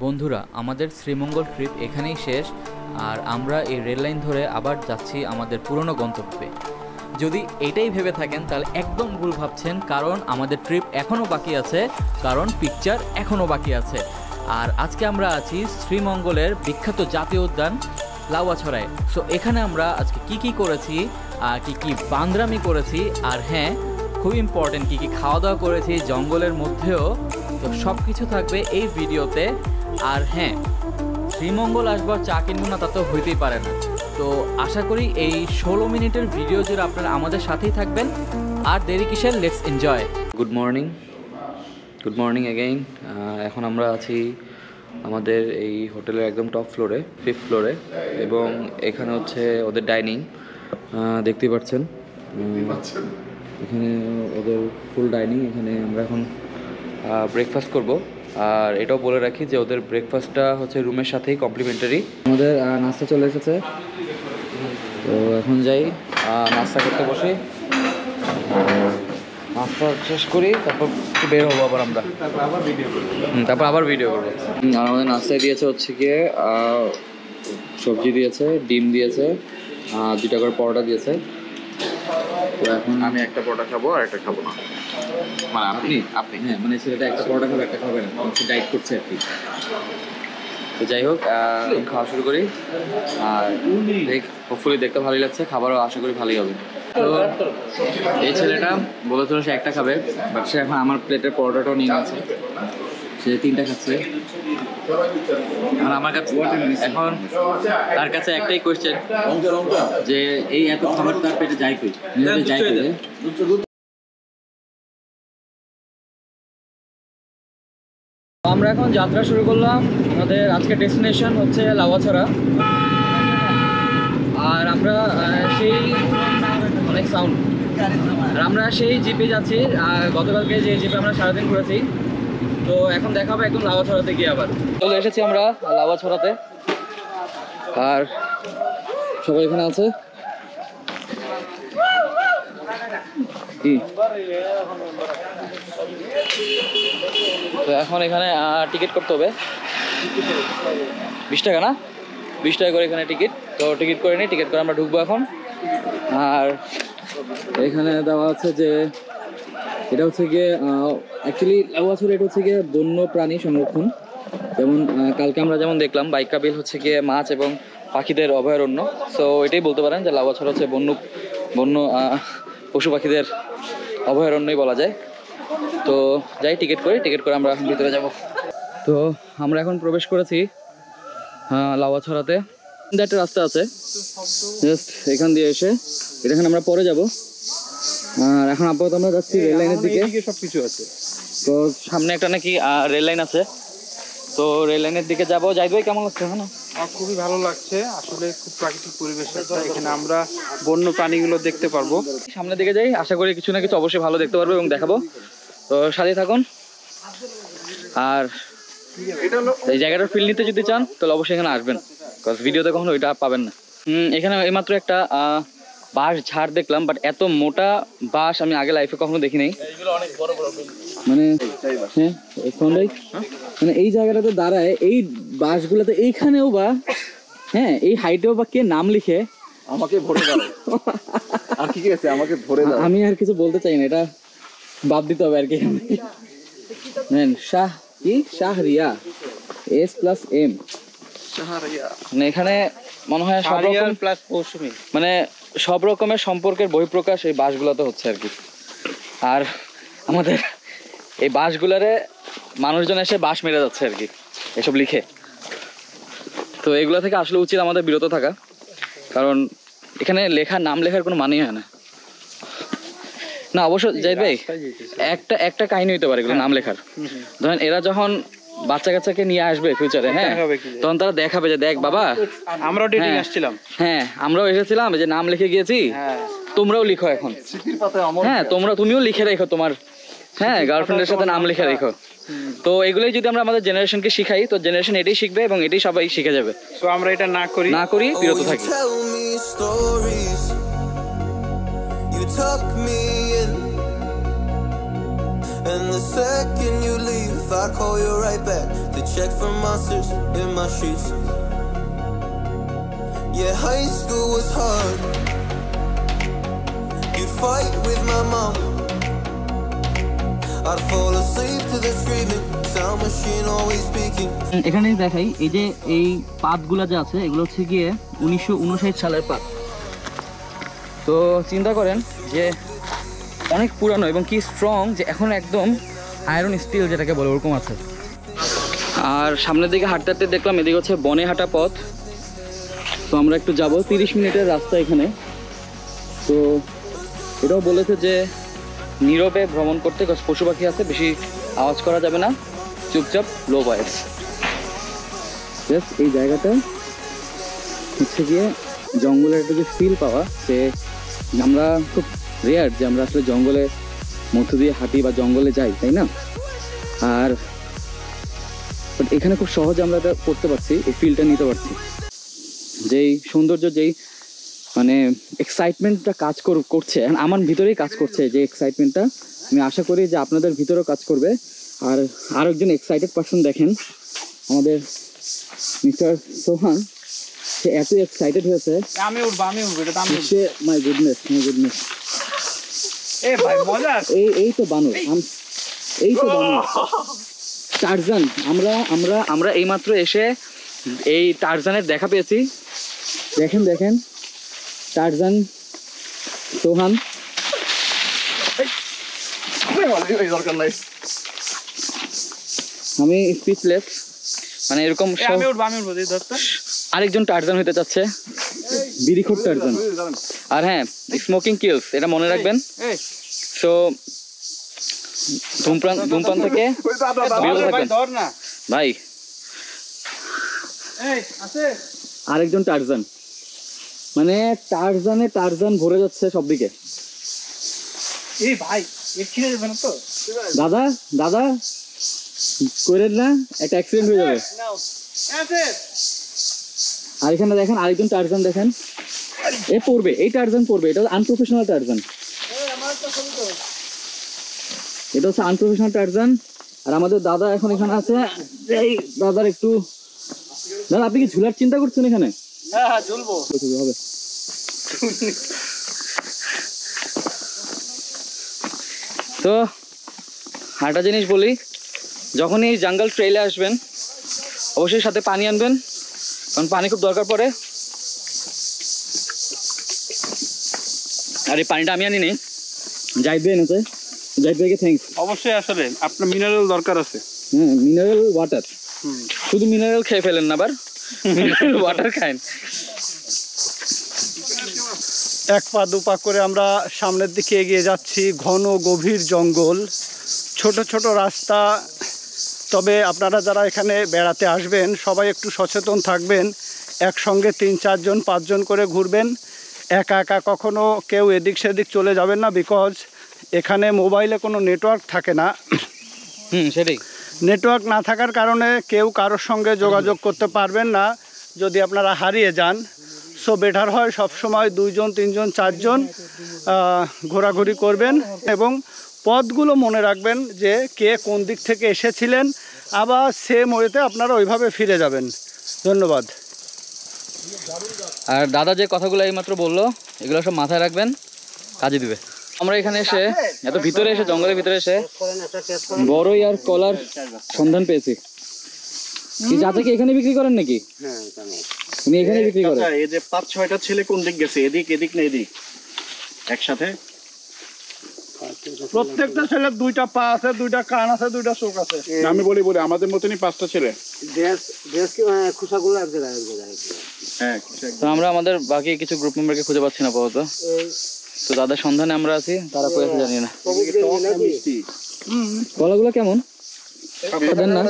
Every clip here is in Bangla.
বন্ধুরা আমাদের শ্রীমঙ্গল ট্রিপ এখানেই শেষ আর আমরা এই রেল লাইন ধরে আবার যাচ্ছি আমাদের পুরনো গন্তব্যে। যদি এটাই ভেবে থাকেন তাহলে একদম ভুল ভাবছেন, কারণ আমাদের ট্রিপ এখনও বাকি আছে, কারণ পিকচার এখনও বাকি আছে। আর আজকে আমরা আছি শ্রীমঙ্গলের বিখ্যাত জাতীয় উদ্যান লাউয়াছড়ায়। সো এখানে আমরা আজকে কি করেছি আর কি বান্দরামি করেছি, আর হ্যাঁ খুব ইম্পর্টেন্ট কি খাওয়া দাওয়া করেছি জঙ্গলের মধ্যেও, তো সব কিছু থাকবে এই ভিডিওতে। আর হ্যাঁ, শ্রীমঙ্গল আসবো চা কিনবো না তা তো হইতেই পারে না। তো আশা করি এই 16 মিনিটের ভিডিও জুড়ে আপনারা আমাদের সাথেই থাকবেন। আর দেরি কিসের, let's enjoy. Good morning again. এখন আমরা আছি আমাদের এই হোটেলের একদম টপ ফ্লোরে, 5th ফ্লোরে, এবং এখানে হচ্ছে ওদের ডাইনিং, দেখতেই পাচ্ছেন। এখানে ওদের ফুল ডাইনিং। এখানে আমরা এখন ব্রেকফাস্ট করব। আর এটাও বলে রাখি যে ওদের ব্রেকফাস্টটা হচ্ছে রুমের সাথেই কমপ্লিমেন্টারি। আমাদের নাস্তা চলে এসেছে, তো এখন যাই নাস্তা করতে বসি, নাস্তা শেষ করি, তারপর বের হবো আবার আমরা, তারপর আবার ভিডিও করবো। আর আমাদের নাস্তায় দিয়েছে হচ্ছে গিয়ে সবজি দিয়েছে, ডিম দিয়েছে, 2টা করে পরোটা দিয়েছে। তো এখন আমি একটা পরোটা খাবো আর একটা খাবো না। মানে আপনি হ্যাঁ, মানে ছেলেটা একটা পরোটা খাবে, একটা খাবে না, ডাইট করছে আর কি। তো যাই হোক, খাওয়া শুরু করি। আর হোপফুলি দেখতে ভালোই লাগছে, খাবারও আশা করি ভালোই হবে। তো এই ছেলেটা বলেছিল সে একটা খাবে, বাট সে এখন আমার প্লেটের পরোটাটাও নিয়ে নিচ্ছে, সে 3টা খাচ্ছে। আর আমার কাছে এখন তার কাছে একটাই কোয়েশ্চেন, যে এই এত খাবার তার পেটে যাই কই, যাই কই। আমরা এখন যাত্রা শুরু করলাম। আমাদের আজকের ডেস্টিনেশন হচ্ছে লাউয়াছড়া। আর আমরা সেই অনেক সাউন্ড, আর আমরা সেই জিপে যাচ্ছি। গতকালকে যে জিপে আমরা সারাদিন ঘুরেছি, তো এখন দেখা হবে একদম লাউয়াছড়াতে গিয়ে। আবার চলে এসেছি আমরা লাউয়াছড়াতে, আর সবাই এখানে আছে। কি তো এখন এখানে টিকিট করতে হবে 20 টাকা, না 20 টাকা করে এখানে টিকিট। তো টিকিট করে নিই, টিকিট করে আমরা ঢুকবো এখন। আর এখানে দেওয়া আছে যে এটা হচ্ছে গিয়ে অ্যাকচুয়ালি লাউয়াছড়া এটা হচ্ছে গিয়ে বন্য প্রাণী সংরক্ষণ। যেমন কালকে আমরা যেমন দেখলাম বাইকাবিল হচ্ছে গিয়ে মাছ এবং পাখিদের অভয়ারণ্য। সো এটাই বলতে পারেন যে লাউয়াছড়া হচ্ছে বন্য পশু পাখিদের অভয়ারণ্যই বলা যায়। তো যাই, টিকিট করে আমরা ভিতরে যাব। তো আমরা এখন প্রবেশ করেছি লাউয়াছড়াতে। একটা রাস্তা আছে জাস্ট এখান দিয়ে এসে, এখানে আমরা পরে যাব। আর এখন আপাতত আমরা যাচ্ছি রেল লাইনের দিকে। সবকিছু আছে, তো সামনে একটা নাকি রেল লাইন আছে, তো রেল লাইনের দিকে যাবো। যাই ভাই, কেমন লাগছে? হ্যাঁ, আমার খুবই ভালো লাগছে, আসলে খুব প্রাকৃতিক পরিবেশ। এখানে আমরা বন্য প্রাণীগুলো দেখতে পারবো। সামনের দিকে যাই, আশা করি কিছু না কিছু অবশ্যই ভালো দেখতে পারবো এবং দেখাবো। তো সাথে থাকুন। আর এই জায়গাটার ফিল নিতে যদি চান তাহলে অবশ্যই এখানে আসবেন, বিকজ ভিডিওতে কখনো ওইটা পাবেন না। এখানে এইমাত্র একটা বাঁশ ঝাড় দেখলাম, বাট এত মোটা বাঁশ আমি আগে লাইফে কখনো দেখি নাই। মানে হ্যাঁ, মানে এই জায়গাটাতে দাঁড়ায় এই বাঁশগুলোতে, এইখানেও বা হ্যাঁ এই হাইটেও বা কে নাম লিখে আমাকে ভরে দাও। আর কি আছে, আমাকে ভরে দাও। আমি আর কিছু বলতে চাই না, এটা বাদ দিতে হবে আর কি। শাহরিয়া S+M, মানে এখানে মনে হয় সব রকম প্লাস মৌসুমী, মানে সব রকমের সম্পর্কের বহিঃপ্রকাশ এই বাঁশগুলোতে হচ্ছে আর কি। আর আমাদের এই বাঁশগুলারে মানুষজন এসে বাঁশ মেরে যাচ্ছে আর কি, এসব লিখে। তো এগুলো থেকে আসলে উচিত আমাদের বিরত থাকা, কারণ এখানে নাম লেখার কোনো মানেই হয় না। না অবশ্য জাহিদ ভাই, একটা কাহিনী হইতে পারে এগুলো নাম লেখার। ধরেন এরা যখন বাচ্চা কাচ্চাকে নিয়ে আসবে ফিউচারে, হ্যাঁ, তখন তারা দেখাবে যে দেখ বাবা, আমরাও ডেটিং আসছিলাম, হ্যাঁ আমরাও এসেছিলাম, যে নাম লিখে গিয়েছি, তোমরাও লিখো এখন। হ্যাঁ, তুমিও লিখে রেখো তোমার, হ্যাঁ, গার্লফ্রেন্ডের সাথে নাম লিখে রেখো। তো এগুলোই যদি আমরা আমাদের জেনারেশনকে শিখাই, তো জেনারেশন এটাই শিখবে এবং এটাই সবাই শিখে যাবে। তো আমরা এটা না করি বিরত থাকি। And the second you leave if I call you right back to check for monsters in my streets? Yeah, high school was hard. You'd fight with my mom. I'd fall asleep to the screaming, sound machine always speaking. এখানে দেখাই এই যে এই পাতগুলো যে আছে এগুলো হচ্ছে গিয়ে 1959 সালের পাত। তো চিন্তা করেন যে অনেক পুরানো এবং কি স্ট্রং, যে এখন একদম আয়রন স্টিল যেটাকে বলে ওরকম আছে। আর সামনের দিকে হাঁটতে হাঁটতে দেখলাম এদিকে হচ্ছে বনে হাঁটা পথ। তো আমরা একটু যাব, 30 মিনিটের রাস্তা এখানে। তো এটাও বলেছে যে নীরবে ভ্রমণ করতে, পশু পাখি আছে, বেশি আওয়াজ করা যাবে না, চুপচাপ লো ভয়েস। এই জায়গাটা হচ্ছে গিয়ে জঙ্গলের একটা যে ফিল পাওয়া, সে আমরা খুব রেয়ার যে আমরা আসলে জঙ্গলে মধ্য দিয়ে হাঁটি বা জঙ্গলে যাই, তাই না? আর এখানে খুব সহজে আমরা এটা করতে পারছি, এই ফিলটা নিতে পারছি। যেই সৌন্দর্য, যেই মানে এক্সাইটমেন্টটা কাজ করছে আমার ভিতরেই কাজ করছে, যে এক্সাইটমেন্টটা আমি আশা করি যে আপনাদের ভিতরেও কাজ করবে। আর আরেকজন এক্সাইটেড পারসন দেখেন, আমাদের মিস্টার সোহান, সে এত এক্সাইটেড হয়েছে। আমি উঠবো এটা তো আমি উঠবো। মাই গুডনেস এ ভাই মজা। এই তো বানর, এই তো বানর টারজান। আমরা এইমাত্র এসে এই টারজানের দেখা পেয়েছি। দেখেন টারজান সোহান। আমি স্পিচলেস, মানে এরকম আমি উঠবো আরেকজন টারজান হতে চাচ্ছে, বিড়িখোর টারজান। আর হ্যাঁ, স্মোকিং কিলস, এটা মনে রাখবেন। সো ধূমপান থেকে বিরত থাকবেন ভাই। আরেকজন টারজান, মানে টারজান ভরে যাচ্ছে সব দিকে। দাদা করেন না, একটা অ্যাক্সিডেন্ট হয়ে যাবে। আর এখানে দেখেন আরেকজন টারজান, দেখেন এ পড়বে, এই টারজান পড়বে। এটা আনপ্রফেশনাল টারজান, এটা হচ্ছে আনপ্রফেশনাল টারজান। আর আমাদের দাদা এখন এখানে আছে। এই দাদার একটু, দাদা আপনি কি ঝুলার চিন্তা করছেন এখানে? হ্যাঁ ঝুলবো হবে। তো একটা জিনিস বলি, যখনই জঙ্গল ট্রেইলে আসবেন অবশ্যই সাথে পানি আনবেন, কারণ পানি খুব দরকার পড়ে। আর এই পানিটা আমি আনি নি, জাহিদ ভাই এনেছে। জাহিদ ভাইকে থ্যাঙ্কস। অবশ্যই, আসলে আপনার মিনারেল দরকার আছে। হ্যাঁ, মিনারেল ওয়াটার। শুধু মিনারেল খেয়ে ফেলেন না, আবার মিনারেল ওয়াটার খান। এক পা দুপা করে আমরা সামনের দিকে এগিয়ে যাচ্ছি। ঘন গভীর জঙ্গল, ছোট ছোট রাস্তা। তবে আপনারা যারা এখানে বেড়াতে আসবেন সবাই একটু সচেতন থাকবেন। একসঙ্গে 3-4 জন 5 জন করে ঘুরবেন। একা একা কখনো কেউ এদিক সেদিক চলে যাবেন না, বিকজ এখানে মোবাইলে কোনো নেটওয়ার্ক থাকে না। সেটাই, নেটওয়ার্ক না থাকার কারণে কেউ কারোর সঙ্গে যোগাযোগ করতে পারবেন না যদি আপনারা হারিয়ে যান। সো বেটার হয় সবসময় 2 জন 3 জন 4 জন ঘোরাঘুরি করবেন এবং পথগুলো মনে রাখবেন যে কে কোন দিক থেকে এসেছিলেন, আবার সেম ওয়েতে আপনারা ওইভাবে ফিরে যাবেন। ধন্যবাদ। আর দাদা যে কথাগুলো এইমাত্র বললো এগুলো সব মাথায় রাখবেন, কাজে দিবে। আমরা এখানে এসে, এত ভিতরে এসে, জঙ্গলের ভিতরে এসে বড়ই আর কলার সন্ধান পেয়েছি। কি চাচা কি এখানে বিক্রি করেন নাকি? হ্যাঁ, উনি এখানে বিক্রি করেন। এই যে 5-6টা ছেলে কোন দিক গেছে? এদিক না এদিক একসাথে? প্রত্যেকটা ছেলের 2টা পা আছে, 2টা কান আছে, 2টা চোখ আছে। আমি বলি আমাদের মতনই 5টা ছেলে। তো আমরা আমাদের বাকি কিছু গ্রুপ মেম্বারকে খুঁজে পাচ্ছি না আপাতত। তো দাদার সন্ধানে আমরা আছি, তারা কই আছে জানি না। কলাগুলো কেমন দেন না?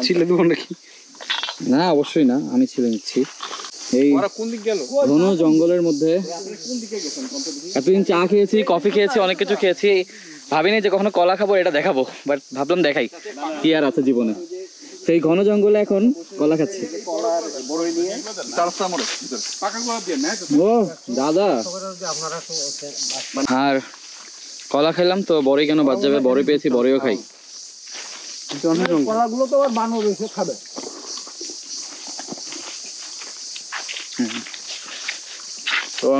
ছিলে দেবো নাকি? না অবশ্যই না, আমি ছিলে নিচ্ছি। এই ঘন জঙ্গলের মধ্যে এতদিন চা খেয়েছি, কফি খেয়েছি, অনেক কিছু খেয়েছি, ভাবিনি যে কখনো কলা খাবো, এটা দেখাবো। বাট ভাবলাম দেখাই, কি আর আছে জীবনে। সেই ঘন জঙ্গলে এখন কলা খাচ্ছি। ও দাদা, আর কলা খাইলাম তো বড়ই কেন বাদ যাবে, বড়ই পেয়েছি বড়ইও খাই। কিন্তু অনেক রঙিন। কলাগুলো তো আবার বানর এসে খাবে। তো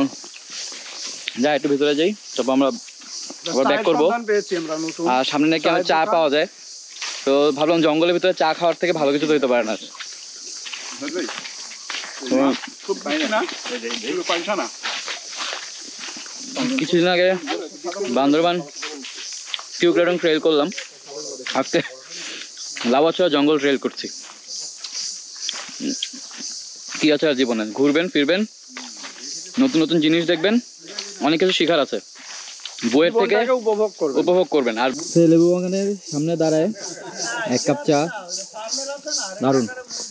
যা একটু ভিতরে যাই, তারপর আমরা আবার ব্যাক করবো। পেয়েছি আমরা নতুন। আর সামনে নাকি আমার চা পাওয়া যায়, তো ভাবলাম জঙ্গলের ভিতরে চা খাওয়ার থেকে ভালো কিছু তো হতে পারে না। কিছুদিন আগে বান্দরবান টিউক্রেডন ট্রেল করলাম, আজকে লাভাছড়া জঙ্গল ট্রেল করছি। কি আছে আর জীবনে, ঘুরবেন ফিরবেন, নতুন নতুন জিনিস দেখবেন, অনেক কিছু শেখার আছে, বইয়ের থেকে উপভোগ করবেন। আর লেবু বাগানের সামনে দাঁড়ায় এক কাপ চা, দারুণ।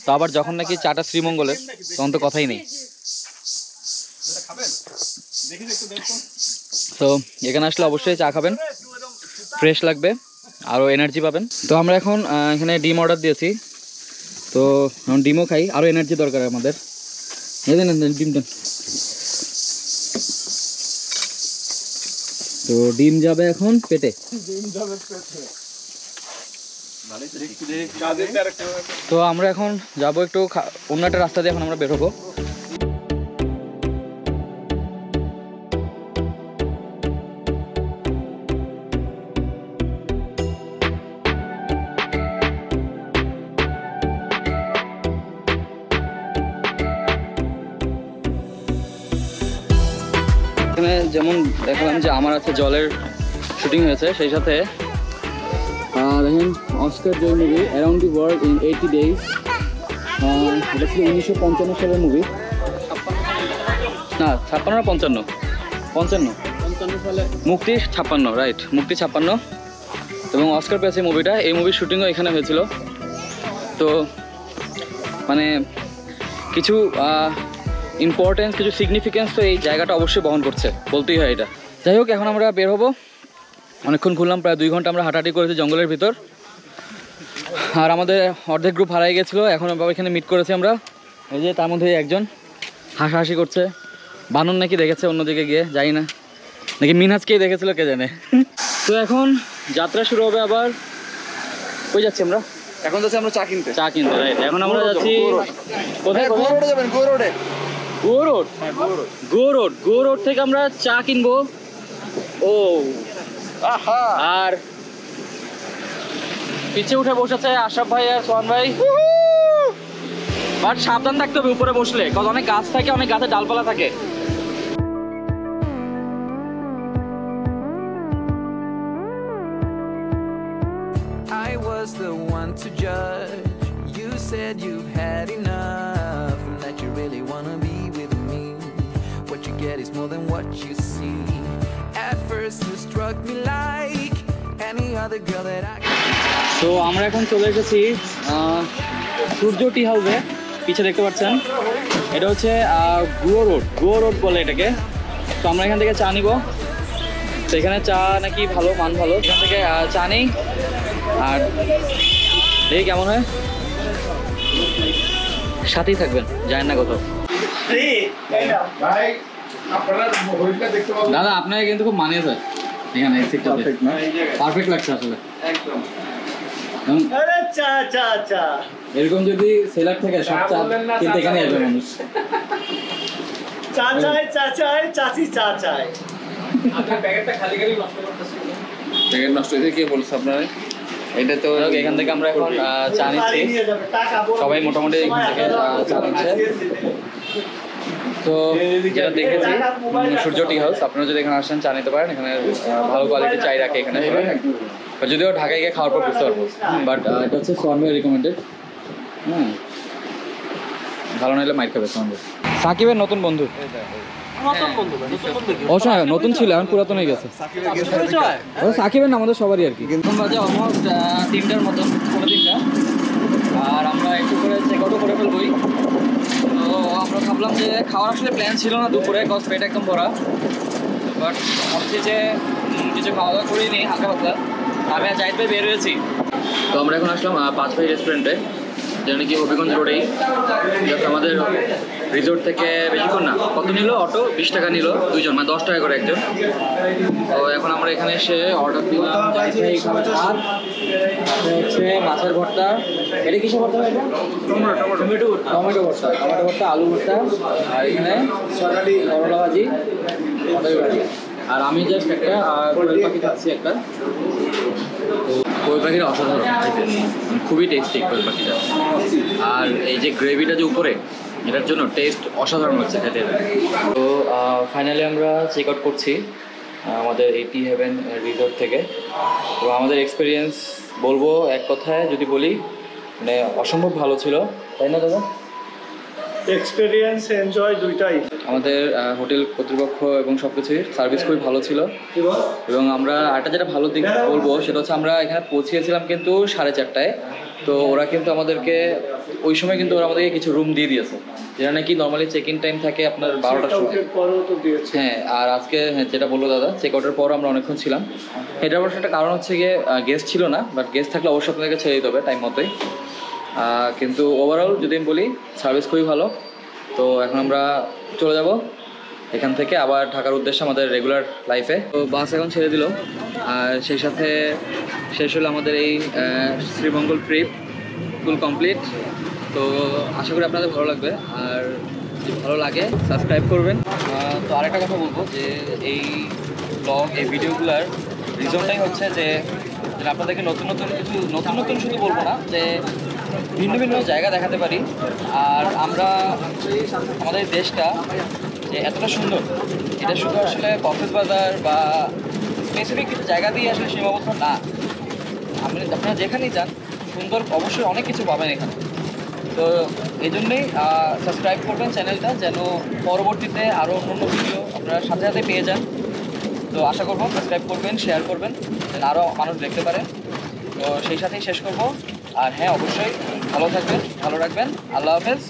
তো আবার যখন নাকি চাটা শ্রীমঙ্গলের, তখন তো কথাই নেই। তো এখানে আসলে অবশ্যই চা খাবেন, ফ্রেশ লাগবে, আরও এনার্জি পাবেন। তো আমরা এখন এখানে ডিম অর্ডার দিয়েছি, তো এখন ডিমও খাই, আরও এনার্জি দরকার আমাদের। ডিম দেন। তো ডিম যাবে এখন পেটে। তো আমরা এখন যাবো একটু অন্য একটা রাস্তা দিয়ে, এখন আমরা বের হবো। এখানে যেমন দেখালাম যে আমার আছে জলের শুটিং হয়েছে, সেই সাথে দেখেন অস্কার জয় movie around the world in 80 days। এটা ছিল 1955 সালের মুভি, না 56 না 55, 55 সালে মুক্তি, 56 রাইট, মুক্তি 56, এবং অস্কার পেয়েছে মুভিটা। এই মুভির শুটিংও এখানে হয়েছিল। তো মানে কিছু ইম্পর্টেন্স, কিছু সিগনিফিকেন্স তো এই জায়গাটা অবশ্যই বহন করছে, বলতেই হয় এটা। যাই হোক, এখন আমরা বের হবো। অনেকক্ষণ ঘুরলাম, প্রায় 2 ঘন্টা আমরা হাঁটাহাঁটি করেছি জঙ্গলের ভিতর। আর আমাদের অর্ধেক গ্রুপ হারাই গেছিলো, এখন এখানে মিট করেছি আমরা। এই যে তার মধ্যে একজন হাসাহাসি করছে, বানর নাকি দেখেছে অন্যদিকে গিয়ে, যাই না, নাকি মিনহাজকেই দেখেছিল কে জানে। তো এখন যাত্রা শুরু হবে আবার। কই যাচ্ছি আমরা? এখন যাচ্ছি আমরা চা কিনতে। রাইট। এখন আমরা যাচ্ছি কোথায়? গো রোড থেকে আমরা চা কিনবো। ও আর পিছে উঠে বসেছে আশরাফ ভাই আর সোহান ভাই। বাট সাবধান থাকতে হবে উপরে বসলে, কারণ অনেক গাছ থাকে, অনেক গাছের ডালপালা থাকে। I was the one to judge. You said you've had enough and that you really wanna be with me. What you get is more than what you see. At first you struck me like any other girl that I তো আমরা এখন চলে এসেছি সূর্য টি হাউসে, পিছে দেখতে পাচ্ছেন। এটা হচ্ছে গুয়ো রোড বলে এটাকে। তো আমরা এখান থেকে চা নিব। তো এখানে চা নাকি ভালো, মান ভালো। এখান থেকে চা নেই, আর দেখি কেমন হয়। সাথেই থাকবেন, যায় না কোথাও। দাদা আপনাকে কিন্তু খুব মানিয়েছে এখানে, পারফেক্ট লাগছে আসলে একদম। এরকম যদি সেলার থেকে সব চা কিনতে এখানে আসবে মানুষ। চা চাই চাচি চা চাই। আপনার প্যাকেটটা খালি নষ্ট করতেছে। প্যাকেট নষ্ট হয়েছে কে বলছে আপনারা? এটা তো এখান থেকে আমরা এখন চা নিচ্ছি, সবাই মোটামুটি এখান থেকে চা নিচ্ছে। তো যেটা দেখেছি সূর্য টি হাউস, আপনারা যদি এখানে আসেন চা নিতে পারেন। এখানে ভালো কোয়ালিটির চাই রাখে এখানে, যদিও ঢাকায় গিয়ে খাওয়ার পর বুঝতে পারবো। বাট এটা হচ্ছে সোহানভাই রিকমেন্ডেড। ভালো নাহলে মাইর খাবে সোহানভাই। সাকিবের নতুন বন্ধু, অবশ্যই নতুন ছিল, এখন পুরাতন হয়ে গেছে। সাকিবের না আমাদের সবারই আর কি। এখন বাজে অলমোস্ট 3টার মতন, 3:30। আর আমরা একটু করে চেক আউটও করে ফেলবই। তো আমরা ভাবলাম যে খাওয়ার আসলে প্ল্যান ছিল না দুপুরে, কজ পেট একদম ভরা। বাট ভাবছি যে কিছু খাওয়া দাওয়া করেই নিই হালকা পাতলা। আমি আর জাহিদ ভাই বের হয়েছি। তো আমরা এখন আসলাম 5 ভাই রেস্টুরেন্টে, যেটা নাকি হবিগঞ্জ রোডেই। আমাদের রিসোর্ট থেকে বেশিক্ষণ না, কত নিল অটো? 20 টাকা নিল দুইজন, মানে 10 টাকা করে একজন। তো এখন আমরা এখানে এসে অর্ডার দিলাম জাইফাই খাবার ভাত, তারপরে হচ্ছে মাছের ভর্তা। এটা কিসের ভর্তা হবে? টমেটো ভর্তা, টমেটো ভর্তা, আলু ভর্তা, আর এখানে করলা ভাজি, পটল ভাজি। আর আমি জাস্ট একটা কোয়েল পাখি খাচ্ছি একটা। তো কোয়েল পাখিটা অসাধারণ খেতে, খুবই টেস্টি কোয়েল পাখিটা। আর এই যে গ্রেভিটা যে উপরে, এটার জন্য টেস্ট অসাধারণ হচ্ছে খেতে। তো ফাইনালি আমরা চেক আউট করছি আমাদের এই টি হেভেন রিসোর্ট থেকে। তো আমাদের এক্সপিরিয়েন্স বলবো এক কথায় যদি বলি, মানে অসম্ভব ভালো ছিল, তাই না দাদা? এক্সপিরিয়েন্স এনজয় দুইটাই। আমাদের হোটেল কর্তৃপক্ষ এবং সব কিছুই সার্ভিস খুবই ভালো ছিল। এবং আমরা আরেকটা যেটা ভালো দিক বলবো সেটা হচ্ছে আমরা এখানে পৌঁছিয়েছিলাম কিন্তু 4:30টায়। তো ওরা কিন্তু আমাদেরকে ওই সময় কিন্তু ওরা আমাদেরকে কিছু রুম দিয়ে দিয়েছে, যেটা নাকি নর্মালি চেক ইন টাইম থাকে আপনার 12টার সময়। হ্যাঁ, আর আজকে যেটা বললো দাদা, চেক আউটের পর আমরা অনেকক্ষণ ছিলাম। এটার অবশ্য একটা কারণ হচ্ছে গিয়ে গেস্ট ছিল না, বাট গেস্ট থাকলে অবশ্যই আপনাদেরকে ছেড়ে দিতে হবে টাইম মতোই। কিন্তু ওভারঅল যদি আমি বলি সার্ভিস খুবই ভালো। তো এখন আমরা চলে যাব এখান থেকে আবার ঢাকার উদ্দেশ্যে আমাদের রেগুলার লাইফে। তো বাস এখন ছেড়ে দিল, আর সেই সাথে শেষ হলো আমাদের এই শ্রীমঙ্গল ট্রিপ ফুল কমপ্লিট। তো আশা করি আপনাদের ভালো লাগবে, আর যদি ভালো লাগে সাবস্ক্রাইব করবেন। তো আরেকটা কথা বলবো যে এই ব্লগ, এই ভিডিওগুলোর রিজনটাই হচ্ছে যে আপনাদেরকে নতুন নতুন শুধু বলবো না, যে ভিন্ন ভিন্ন জায়গা দেখাতে পারি। আর আমরা আমাদের দেশটা যে এতটা সুন্দর, এটা শুধু আসলে কক্সবাজার বা স্পেসিফিক কিছু জায়গা দিয়ে আসলে সীমাবদ্ধ না। আপনারা যেখানেই যান সুন্দর অবশ্যই অনেক কিছু পাবেন এখানে। তো এই জন্যেই সাবস্ক্রাইব করবেন চ্যানেলটা, যেন পরবর্তীতে আরও অন্য ভিডিও আপনারা সাথে সাথে পেয়ে যান। তো আশা করবো সাবস্ক্রাইব করবেন, শেয়ার করবেন, যেন আরও মানুষ দেখতে পারে। তো সেই সাথেই শেষ করব। আর হ্যাঁ, অবশ্যই ভালো থাকবেন, ভালো রাখবেন। আল্লাহ হাফেজ।